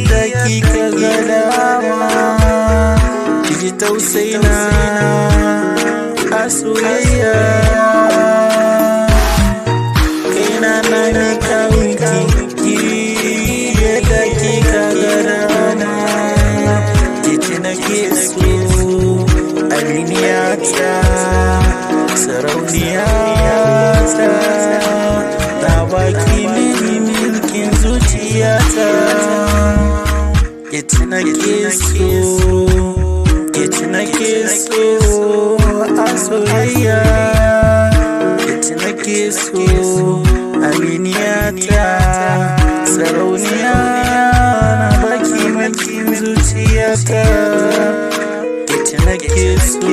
Dakika ga dama kiji tausaina a soyayya kaina na mika miki dakika ga dama kiji nake so aminiyata sarauniyata na baki mini milkin zuciyata It's nake so a soyayya It's nake so aminiyata sarauniya na baki mulkin zuciyata It's nake so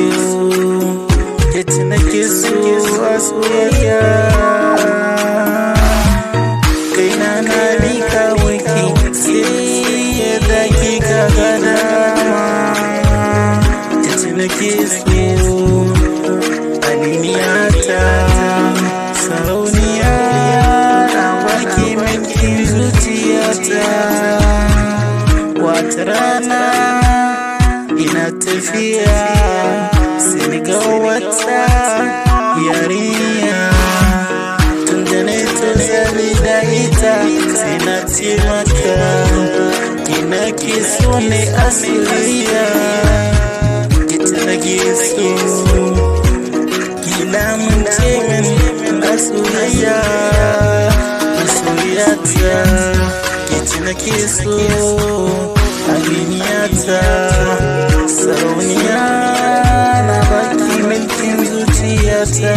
a soyayya kaina na bika wiki dakika ga dama ita nake so aminiyata sarauniya na baki mulkin zuciyata wata rana ina tafiya sai ga wata yarinya tun da na tozali da ita sai na ce mata Ina ke so ne a soyayya ita nake so kila mun ce min a soyayya masoyiyata ita nake so aminiyata sarauniya na baki mulkin zuciyata